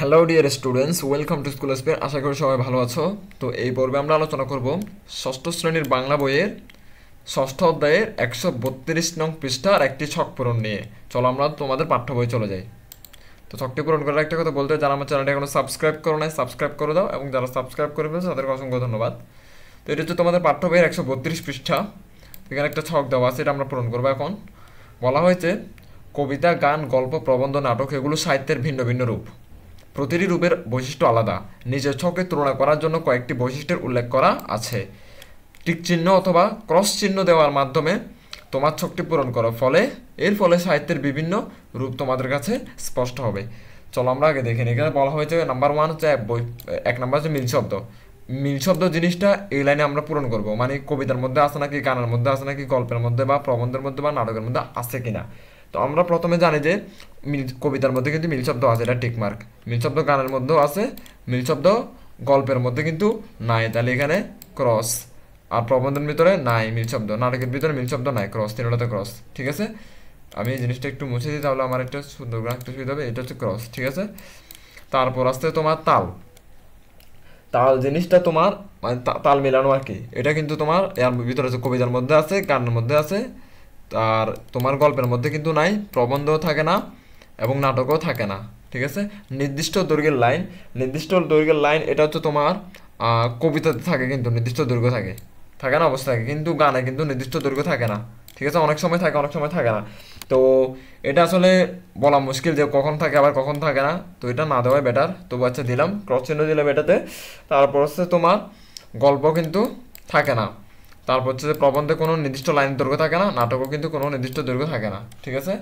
Hello dear students, welcome to school spare. আশা করি সবাই ভালো আছো। তো এই পর্বে আমরা আলোচনা করব ষষ্ঠ শ্রেণীর বাংলা বইয়ের ষষ্ঠ অধ্যায়ের 132 নং পৃষ্ঠার একটি ছক পূরণ নিয়ে। চলো আমরা তোমাদের পাঠ্য বই চলে যাই। তো ছকটি পূরণ করার একটা কথা বলতে, যারা আমার চ্যানেলটা এখনো সাবস্ক্রাইব করো নাই সাবস্ক্রাইব করে দাও, এবং যারা সাবস্ক্রাইব করে ফেলছো তাদেরকে অসংখ্য ধন্যবাদ। তো এটা হচ্ছে তোমাদের পাঠ্য বইয়ের 132 পৃষ্ঠা। এখানে একটা ছক দেওয়া আছে, এটা আমরা পূরণ করবো। এখন বলা হয়েছে কবিতা, গান, গল্প, প্রবন্ধ, নাটক এগুলো সাহিত্যের ভিন্ন ভিন্ন রূপ। প্রতিটি রূপের বৈশিষ্ট্য আলাদা। নিজের ছকে তুলনা করার জন্য কয়েকটি বৈশিষ্ট্যের উল্লেখ করা আছে। টিক চিহ্ন অথবা ক্রস চিহ্ন দেওয়ার মাধ্যমে তোমার ছকটি পূরণ করো। এর ফলে সাহিত্যের বিভিন্ন রূপ তোমাদের কাছে স্পষ্ট হবে। চলো আমরা আগে দেখে নিই। এখানে বলা হয়েছে নাম্বার ওয়ান হচ্ছে এক নাম্বার হচ্ছে মিল শব্দ। মিল শব্দ জিনিসটা এই লাইনে আমরা পূরণ করব, মানে কবিতার মধ্যে আছে নাকি, গানের মধ্যে আছে নাকি, গল্পের মধ্যে বা প্রবন্ধের মধ্যে বা নাটকের মধ্যে আছে কিনা। তো আমরা প্রথমে জানি যে কবিতার মধ্যে কিন্তু মিল শব্দ আছে, এটা টিক মার্ক। মিল শব্দ গানের মধ্যেও আছে, মিল শব্দ গল্পের মধ্যে কিন্তু নাই, তাহলে এখানে ক্রস। আর প্রবন্ধের ভিতরে নাই মিল শব্দ, নাটকের ভিতরে মিল শব্দ নাই, ক্রস, তিনটাতে ক্রস। ঠিক আছে, আমি এই জিনিসটা একটু মুছে দিই, তাহলে আমার একটা সুন্দর একটা সুবিধা হবে। এটা হচ্ছে ক্রস, ঠিক আছে। তারপর আসতে তোমার তাল। তাল জিনিসটা তোমার মানে তাল মেলানো আর কি। এটা কিন্তু তোমার এর ভিতরে আছে, কবিতার মধ্যে আছে, গানের মধ্যে আছে, আর তোমার গল্পের মধ্যে কিন্তু নাই, প্রবন্ধও থাকে না এবং নাটকও থাকে না। ঠিক আছে। নির্দিষ্ট দৈর্ঘ্যের লাইন। নির্দিষ্ট দৈর্ঘ্যের লাইন এটা হচ্ছে তোমার কবিতাতে থাকে, কিন্তু নির্দিষ্ট দৈর্ঘ্য থাকে, থাকে না অবস্থা থাকে, কিন্তু গানে কিন্তু নির্দিষ্ট দৈর্ঘ্য থাকে না। ঠিক আছে, অনেক সময় থাকে, অনেক সময় থাকে না। তো এটা আসলে বলা মুশকিল যে কখন থাকে আবার কখন থাকে না। তো এটা না দেওয়াই বেটার, তবু আচ্ছা দিলাম, ক্রস চিহ্ন দিলাম এটাতে। তারপর হচ্ছে তোমার গল্প কিন্তু থাকে না। তারপর হচ্ছে যে প্রবন্ধে কোনো নির্দিষ্ট লাইন দৈর্ঘ্য থাকে না, নাটকও কিন্তু কোনো নির্দিষ্ট দৈর্ঘ্য থাকে না। ঠিক আছে,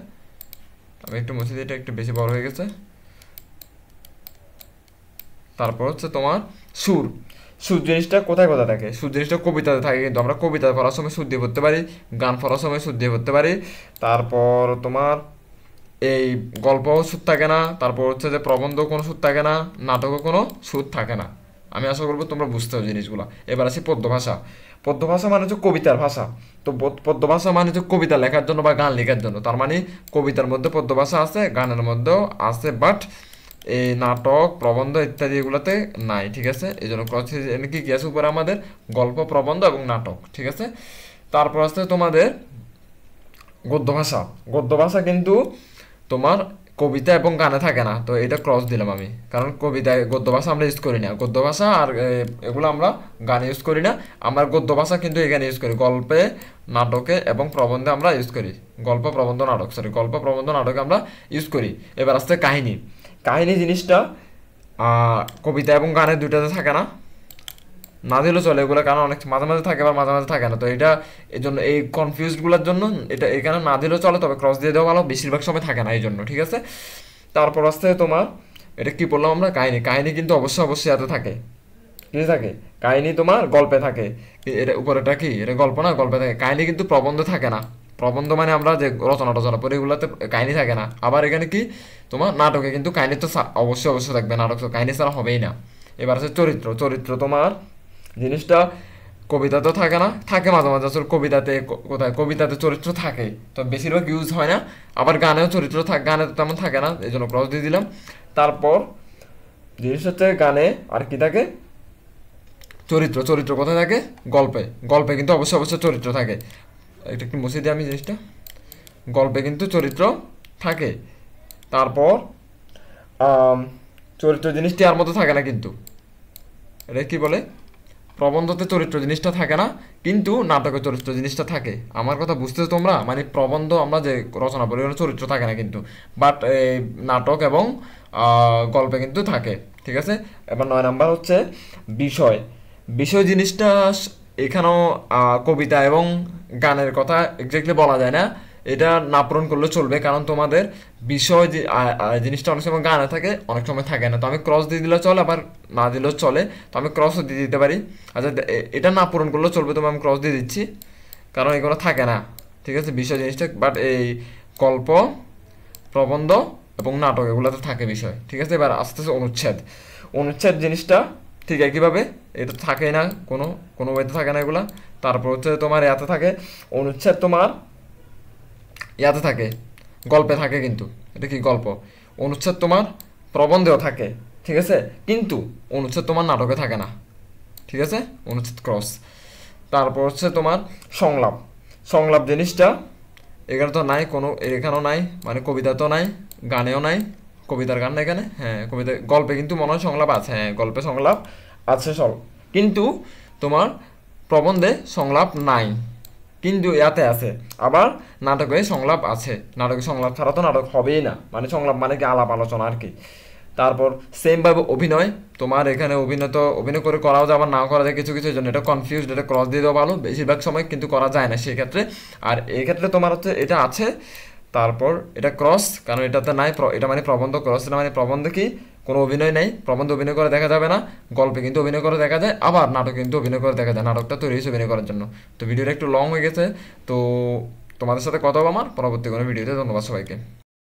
আমি একটু মুছে দিই, এটা একটু বেশি বড় হয়ে গেছে। তারপর হচ্ছে তোমার সুর। সুর জিনিসটা কোথায় কোথায় থাকে? সুর জিনিসটা কবিতাতে থাকে, কিন্তু আমরা কবিতা পড়ার সময় সুর দিয়ে পড়তে পারি, গান পড়ার সময় সুর দিয়ে পড়তে পারি। তারপর তোমার এই গল্পও সুর থাকে না, তারপর হচ্ছে যে প্রবন্ধ কোনো সুর থাকে না, নাটকও কোনো সুর থাকে না। আমি আশা করবো তোমরা বুঝতে হবে জিনিসগুলো। এবার আসি পদ্য ভাষা। পদ্য ভাষা মানে হচ্ছে কবিতার ভাষা। তো পদ্য ভাষা মানে হচ্ছে কবিতা লেখার জন্য বা গান লেখার জন্য। তার মানে কবিতার মধ্যে পদ্য ভাষা আছে, গানের মধ্যেও আছে, বাট এই নাটক, প্রবন্ধ ইত্যাদি এগুলোতে নাই। ঠিক আছে, এই জন্য কি কি আছে উপরে আমাদের? গল্প, প্রবন্ধ এবং নাটক। ঠিক আছে। তারপর আছে তোমাদের গদ্য ভাষা। গদ্য ভাষা কিন্তু তোমার কবিতা এবং গানে থাকে না, তো এটা ক্রস দিলাম আমি, কারণ কবিতায় গদ্য ভাষা আমরা ইউজ করি না। গদ্য ভাষা আর এগুলো আমরা গানে ইউজ করি না। আমার গদ্য ভাষা কিন্তু এখানে ইউজ করি, গল্পে, নাটকে এবং প্রবন্ধে আমরা ইউজ করি। গল্প, প্রবন্ধ, নাটক, সরি, গল্প, প্রবন্ধ, নাটকে আমরা ইউজ করি। এবার আসছে কাহিনী। কাহিনী জিনিসটা কবিতা এবং গানে দুইটাতে থাকে না, না দিলেও চলে এগুলো, কারণ অনেক মাঝে মাঝে থাকে আবার মাঝে মাঝে থাকে না। তো এটা এই জন্য এই কনফিউজডগুলোর জন্য এটা এখানে না দিলেও চলে, তবে ক্রস দিয়ে দেওয়া ভালো, বেশিরভাগ সময় থাকে না এই জন্য। ঠিক আছে। তারপর আসতে তোমার এটা কি বললাম আমরা? কাহিনী। কাহিনী কিন্তু অবশ্যই অবশ্যই এতে থাকে, কি থাকে? কাহিনী তোমার গল্পে থাকে। এটা উপরেটা কি? এটা গল্প না, গল্পে থাকে। কাহিনী কিন্তু প্রবন্ধ থাকে না। প্রবন্ধ মানে আমরা যে রচনা টচনা পড়ি এগুলোতে কাহিনী থাকে না। আবার এখানে কি তোমার নাটকে কিন্তু কাহিনী তো অবশ্যই অবশ্যই থাকবে, নাটক তো কাহিনী ছাড়া হবেই না। এবার আছে চরিত্র। চরিত্র তোমার জিনিসটা কবিতাতেও থাকে না, থাকে মাঝে মাঝে। আসলে কবিতাতে কোথায় কবিতাতে চরিত্র থাকে, তো বেশিরভাগ ইউজ হয় না। আবার গানেও চরিত্র থাকে, গানে তো তেমন থাকে না, এই জন্য ক্রস দিয়ে দিলাম। তারপর জিনিস হচ্ছে গানে আর কি থাকে? চরিত্র। চরিত্র কোথায় থাকে? গল্পে। গল্পে কিন্তু অবশ্যই অবশ্যই চরিত্র থাকে। এটা একটু মুছে দিই আমি জিনিসটা, গল্পে কিন্তু চরিত্র থাকে। তারপর চরিত্র জিনিসটি আর মতো থাকে না কিন্তু, এটা কি বলে? প্রবন্ধতে চরিত্র জিনিসটা থাকে না, কিন্তু নাটকে চরিত্র জিনিসটা থাকে। আমার কথা বুঝতেছো তোমরা? মানে প্রবন্ধ আমরা যে রচনা করি ওখানে চরিত্র থাকে না কিন্তু, বাট নাটক এবং গল্পে কিন্তু থাকে। ঠিক আছে। এবার 9 নাম্বার হচ্ছে বিষয়। বিষয় জিনিসটা এখানেও কবিতা এবং গানের কথা এক্স্যাক্টলি বলা যায় না, এটা না পূরণ করলে চলবে, কারণ তোমাদের বিষয় জিনিসটা অনেক সময় গানে থাকে, অনেক সময় থাকে না। তো আমি ক্রস দিয়ে দিলেও চলে, আবার না দিলেও চলে, তো আমি ক্রসও দিয়ে দিতে পারি। আচ্ছা, এটা না পূরণ করলেও চলবে, তবে আমি ক্রস দিয়ে দিচ্ছি, কারণ এগুলো থাকে না। ঠিক আছে, বিষয় জিনিসটা, বাট এই গল্প, প্রবন্ধ এবং নাটক এগুলোতে থাকে বিষয়। ঠিক আছে। এবার আস্তে আস্তে অনুচ্ছেদ। অনুচ্ছেদ জিনিসটা ঠিক একইভাবে, এটা থাকেই না, কোনো কোনো ওয়েতে থাকে না এগুলা। তারপর হচ্ছে তোমার ইয়াতে থাকে অনুচ্ছেদ, তোমার ইয়াতে থাকে, গল্পে থাকে, কিন্তু এটা কি গল্প। অনুচ্ছেদ তোমার প্রবন্ধেও থাকে, ঠিক আছে, কিন্তু অনুচ্ছেদ তোমার নাটকে থাকে না, ঠিক আছে, অনুচ্ছেদ ক্রস। তারপর হচ্ছে তোমার সংলাপ। সংলাপ জিনিসটা এখানে তো নাই কোনো, এখানেও নাই, মানে কবিতা তো নাই, গানেও নাই, কবিতার গান না এখানে, হ্যাঁ কবিতা, গল্পে কিন্তু মনে হয় সংলাপ আছে, হ্যাঁ গল্পে সংলাপ আছে সব, কিন্তু তোমার প্রবন্ধে সংলাপ নাই, কিন্তু ইয়াতে আছে। আবার নাটকে সংলাপ আছে, নাটকে সংলাপ ছাড়া তো নাটক হবেই না, মানে সংলাপ মানে কি আলাপ আলোচনা আর কি। তারপর সেম ভাবে অভিনয়, তোমার এখানে অভিনয় তো অভিনয় করে করাও যায়, আবার নাও করা যায় কিছু কিছু জন্য, এটা কনফিউজ, এটা ক্রস দিয়ে দেওয়া ভালো, বেশিরভাগ সময় কিন্তু করা যায় না সেই ক্ষেত্রে। আর এই ক্ষেত্রে তোমার হচ্ছে এটা আছে, তারপর এটা ক্রস, কারণ এটাতে নাই, এটা মানে প্রবন্ধ, ক্রস এটা মানে প্রবন্ধে কি কোনো অভিনয় নেই, প্রবন্ধ অভিনয় করে দেখা যাবে না, গল্পে কিন্তু অভিনয় করে দেখা যায়, আবার নাটক কিন্তু অভিনয় করে দেখা যায়, নাটকটা তৈরি হয়েছে অভিনয় করার জন্য। তো ভিডিওটা একটু লং হয়ে গেছে, তো তোমাদের সাথে কথা হবে আমার পরবর্তী কোনো ভিডিওতে। ধন্যবাদ সবাইকে।